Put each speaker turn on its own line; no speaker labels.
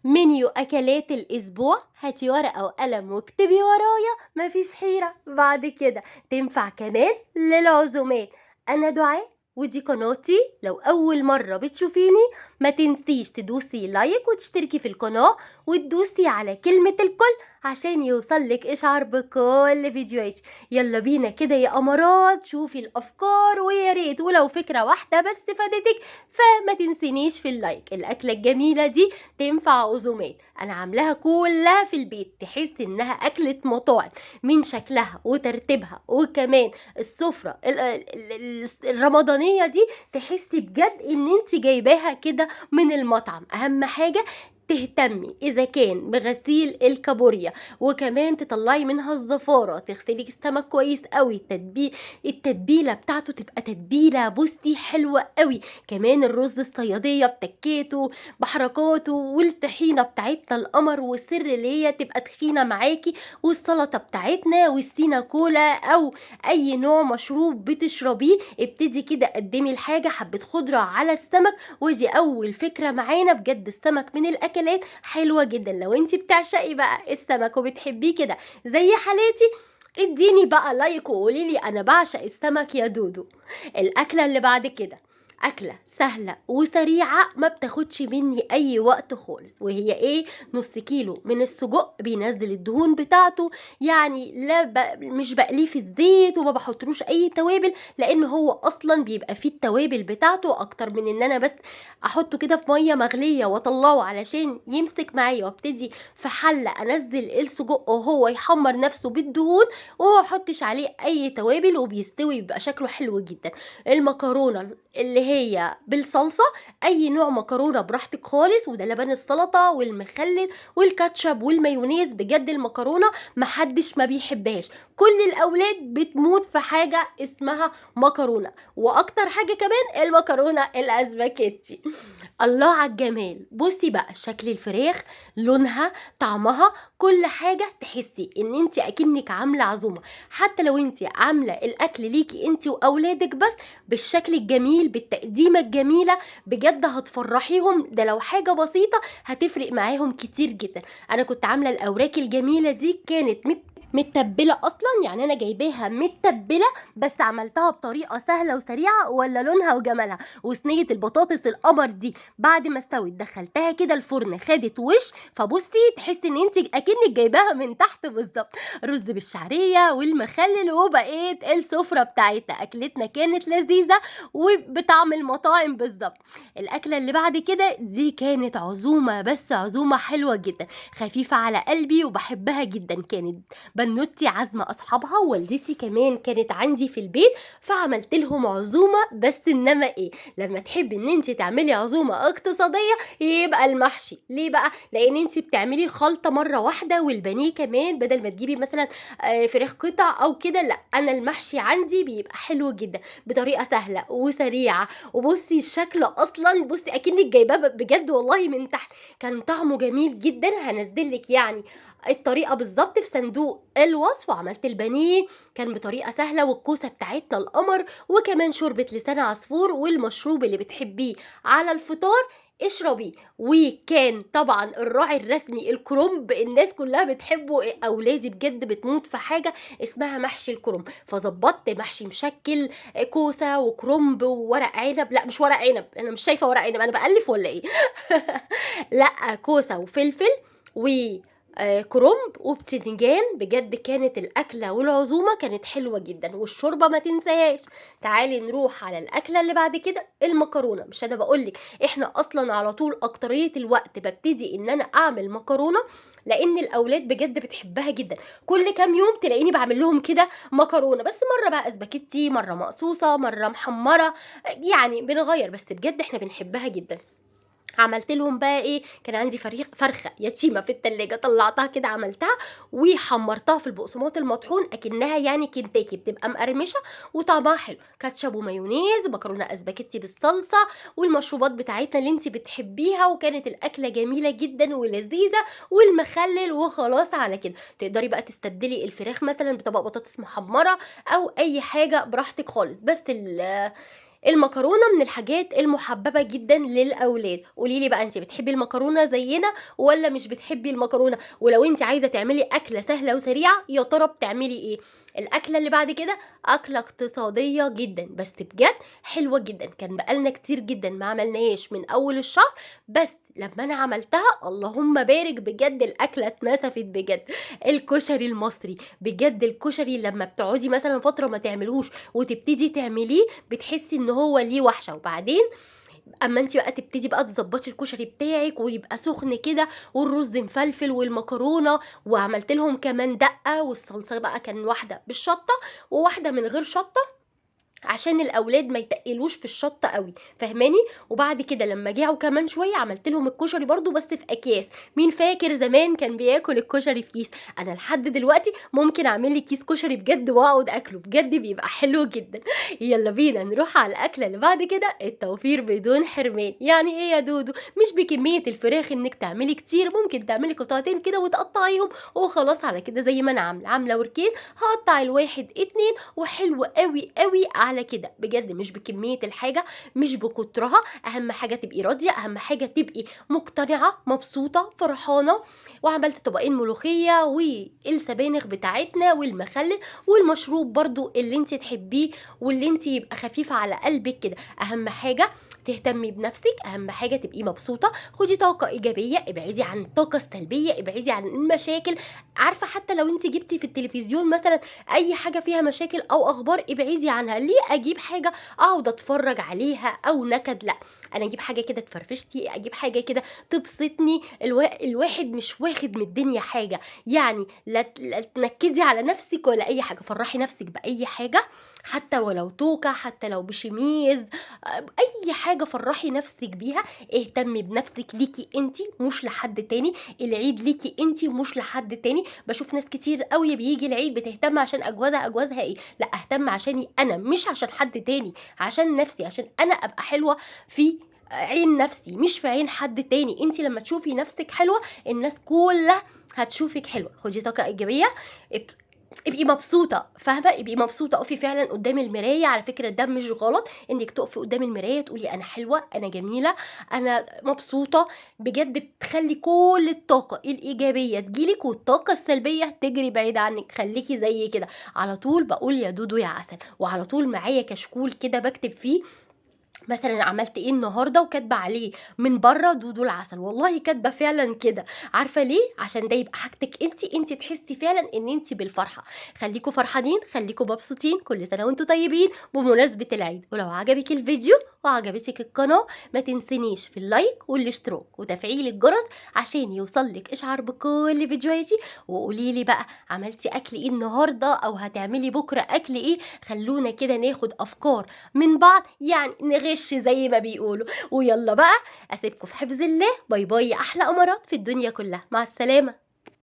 منيو أكلات الأسبوع. هاتي ورقة وقلم واكتبي ورايا، مفيش حيرة بعد كده. تنفع كمان للعزومات. أنا دعاء ودي قناتي. لو أول مرة بتشوفيني ما تنسيش تدوسي لايك وتشتركي في القناة وتدوسي على كلمة الكل عشان يوصلك إشعار بكل فيديوهاتي. يلا بينا كده يا أمارات، شوفي الأفكار ويا ريت ولو فكرة واحدة بس فادتك فما تنسينيش في اللايك. الأكلة الجميلة دي تنفع عزومات، انا عاملاها كلها في البيت، تحس انها اكلة مطاعم من شكلها وترتيبها، وكمان السفرة الرمضانية دي تحسي بجد ان انت جايباها كده من المطعم. اهم حاجة تهتمي اذا كان بغسيل الكابوريا، وكمان تطلعي منها الزفارة، تغسلي السمك كويس قوي، التتبيلة بتاعته تبقى تتبيلة بصي حلوة قوي. كمان الرز الصيادية بتكاته بحركاته، والطحينه بتاعتنا القمر والسر اللي هي تبقى تخينه معاكي، والسلطه بتاعتنا والسينا كولا او اي نوع مشروب بتشربيه. ابتدي كده قدمي الحاجه حبه خضره على السمك، ودي اول فكره معانا. بجد السمك من الاكلات حلوه جدا. لو انت بتعشقي بقى السمك وبتحبيه كده زي حالاتي، اديني بقى لايك وقوليلي انا بعشق السمك يا دودو. الاكله اللي بعد كده أكلة سهلة وسريعة ما بتاخدش مني أي وقت خالص، وهي إيه؟ نص كيلو من السجق بينزل الدهون بتاعته. يعني مش بقليه في الزيت وما بحطلوش أي توابل، لأن هو أصلا بيبقى فيه التوابل بتاعته أكتر من إن أنا بس أحطه كده في مية مغلية وأطلعه علشان يمسك معايا، وابتدي في حلة أنزل السجق وهو يحمر نفسه بالدهون وما أحطش عليه أي توابل، وبيستوي بيبقى شكله حلو جدا. المكرونة اللي هي بالصلصة، اي نوع مكرونة براحتك خالص، وده لبن السلطة والمخلل والكاتشب والمايونيز. بجد المكرونة محدش ما بيحبهاش، كل الاولاد بتموت في حاجة اسمها مكرونة، واكتر حاجة كمان المكرونة الاسباجيتي. الله على الجمال. بصي بقى شكل الفراخ، لونها، طعمها، كل حاجة تحسي ان انت اكنك عاملة عزومة. حتى لو انت عاملة الاكل ليكي انت واولادك بس، بالشكل الجميل بالتقديمة الجميلة، بجد هتفرحيهم. ده لو حاجة بسيطة هتفرق معاهم كتير جدا. انا كنت عاملة الاوراق الجميلة دي، كانت متبلة اصلا، يعني انا جايباها متبلة بس عملتها بطريقة سهلة وسريعة، ولا لونها وجمالها. وصينية البطاطس القمر دي بعد ما استوت دخلتها كده الفرن، خدت وش، فبصي تحسي ان انت اكنك جايباها من تحت بالظبط. رز بالشعرية والمخلل، وبقيت السفرة بتاعتنا. اكلتنا كانت لذيذة وبطعم المطاعم بالظبط. الاكلة اللي بعد كده دي كانت عزومة، بس عزومة حلوة جدا، خفيفة على قلبي وبحبها جدا. كانت بنوتي عازمه اصحابها، ووالدتي كمان كانت عندي في البيت، فعملت لهم عزومه. بس انما ايه، لما تحبي ان انت تعملي عزومه اقتصاديه يبقى المحشي. ليه بقى؟ لان انت بتعملي الخلطه مره واحده، والبانيه كمان بدل ما تجيبي مثلا فراخ قطع او كده، لا انا المحشي عندي بيبقى حلو جدا بطريقه سهله وسريعه. وبصي الشكل اصلا، بصي اكنك جايباه بجد والله من تحت. كان طعمه جميل جدا. هنزلك يعني الطريقه بالظبط في صندوق الوصف. وعملت البانيه كان بطريقه سهله، والكوسه بتاعتنا القمر، وكمان شوربه لسان عصفور، والمشروب اللي بتحبيه على الفطار اشربيه. وكان طبعا الراعي الرسمي الكرنب، الناس كلها بتحبه، اولادي بجد بتموت في حاجه اسمها محشي الكرنب. فظبطت محشي مشكل، كوسه وكرنب وورق عنب، لا مش ورق عنب، انا مش شايفه ورق عنب، انا بألف ولا ايه؟ لا كوسه وفلفل و كرنب وبتنجان. بجد كانت الأكلة والعزومة كانت حلوة جدا، والشوربة ما تنساهاش. تعالي نروح على الأكلة اللي بعد كده، المكرونة. مش أنا بقولك إحنا أصلا على طول أكترية الوقت ببتدي إن أنا أعمل مكرونة، لأن الأولاد بجد بتحبها جدا. كل كام يوم تلاقيني بعمل لهم كده مكرونة، بس مرة بقى اسباجيتي، مرة مقصوصة، مرة محمرة، يعني بنغير، بس بجد إحنا بنحبها جدا. عملت لهم بقى ايه، كان عندي فرخه يتيمه في التلاجة، طلعتها كده عملتها وحمرتها في البقسماط المطحون اكنها يعني كنتاكي، بتبقى مقرمشه وطعمها حلو. كاتشب ومايونيز، مكرونه اسباجيتي بالصلصه، والمشروبات بتاعتنا اللي انت بتحبيها. وكانت الاكله جميله جدا ولذيذه، والمخلل. وخلاص على كده تقدري بقى تستبدلي الفراخ مثلا بطبق بطاطس محمره او اي حاجه براحتك خالص. بس المكرونة من الحاجات المحببة جدًا للأولاد، قولي لي بقى أنتِ بتحبي المكرونة زينا والّا مش بتحبي المكرونة؟ ولو أنتِ عايزة تعملي أكلة سهلة وسريعة يا ترى بتعملي إيه؟ الأكلة اللي بعد كده أكلة اقتصادية جدًا، بس بجد حلوة جدًا، كان بقى لنا كتير جدًا ما عملناهاش من أول الشهر، بس لمّا أنا عملتها اللهم بارك بجد الأكلة اتنسفت بجد. الكشري المصري، بجد الكشري لمّا بتقعدي مثلًا فترة ما تعمليهوش وتبتدي تعمليه بتحسي إن هو ليه وحشة، وبعدين أمّا أنتِ بقى تبتدي بقى تضبّطي الكشري بتاعِك ويبقى سُخن كده والرز مفلفل والمكرونة، وعملتِ لهم كمان دقة والصلصة بقى كان واحدة بالشطة وواحدة من غير شطة، عشان الأولاد ما يتقّلوش في الشطة أوي، فاهماني؟ وبعد كده لمّا جاعوا كمان شوية عملت لهم الكشري برضه بس في أكياس، مين فاكر زمان كان بياكل الكشري في كيس؟ أنا لحد دلوقتي ممكن أعمل لي كيس كشري بجد وأقعد آكله، بجد بيبقى حلو جدًا. يالّا بينا نروح على الأكلة اللي بعد كده، التوفير بدون حرمان. يعني إيه يا دودو؟ مش بكمية الفراخ إنِّك تعملي كتير، ممكن تعملي قطعتين كده وتقطّعيهم وخلاص على كده زي ما أنا عاملة وركين، هاقطّع الواحد 2 وحلو أوي، أوي على كده، بجد مش بكمية الحاجة، مش بكترها، أهم حاجة تبقي راضية، أهم حاجة تبقي مقتنعة، مبسوطة، فرحانة، وعملت طبقين ملوخية والسبانخ بتاعتنا والمخلل والمشروب برضه اللي أنتِ تحبيه واللي أنتِ يبقى خفيف على قلبِك كده، أهم حاجة تهتمي بنفسِك، أهم حاجة تبقي مبسوطة، خدي طاقة إيجابية، ابعدي عن الطاقة السلبية، ابعدي عن المشاكل، عارفة حتى لو أنتِ جبتِ في التلفزيون مثلًا أي حاجة فيها مشاكل أو أخبار ابعدي عنها، ليه أجيب حاجة أقعد أتفرّج عليها أو نكد لأ، أنا أجيب حاجة كده تفرفشني، أجيب حاجة كده تبسطني، الواحد مش واخد من الدنيا حاجة، يعني لا تنكدي على نفسِك ولا أي حاجة، فرّحي نفسِك بأي حاجة حتى ولو توكة، حتى لو بشميز، أي حاجة فرّحي نفسِك بيها، اهتمي بنفسِك ليكِ أنتِ مش لحد تاني، العيد ليكِ أنتِ مش لحد تاني، باشوف ناس كتير أوي بييجي العيد بتهتم عشان أجوازها إيه، لأ أهتم عشاني أنا مش عشان حد تاني، عشان نفسي، عشان أنا أبقى حلوة في عين نفسي مش في عين حد تاني، أنتِ لمّا تشوفي نفسِك حلوة الناس كلها هتشوفِك حلوة، خدي طاقة إيجابية، اب ابقي مبسوطة، فاهمة، ابقي مبسوطة، اقفي فعلًا قدّام المراية، على فكرة ده مش غلط إنِّك تقفي قدّام المراية تقولي أنا حلوة، أنا جميلة، أنا مبسوطة، بجد بتخلّي كل الطاقة الإيجابية تيجي لِك والطاقة السلبية تجري بعيد عنِّك، خلّيكِ زيي كده، على طول باقول يا دودو يا عسل، وعلى طول معايا كشكول كده باكتب فيه مثلًا عملت إيه النهارده وكاتبة عليه من برّه دودو العسل، والله كاتبة فعلًا كده، عارفة ليه؟ عشان ده يبقى حاجتِك أنتِ تحسّي فعلًا إن أنتِ بالفرحة، خلّيكم فرحانين، خلّيكم مبسوطين، كل سنة وأنتم طيبين بمناسبة العيد، ولو عجبِك الفيديو وعجبتِك القناة ما تنسينيش في اللايك والاشتراك وتفعيل الجرس عشان يوصل لِك إشعار بكل فيديوهاتي، وقولي لي بقى عملتِ أكل إيه النهارده أو هتعملي بكرة أكل إيه، خلّونا كده ناخد أفكار من بعض، يعني نغش زي ما بيقولوا. ويالّا بقى أسيبكم في حفظ الله، باي باي يا أحلى أمارات في الدنيا كلها، مع السلامة.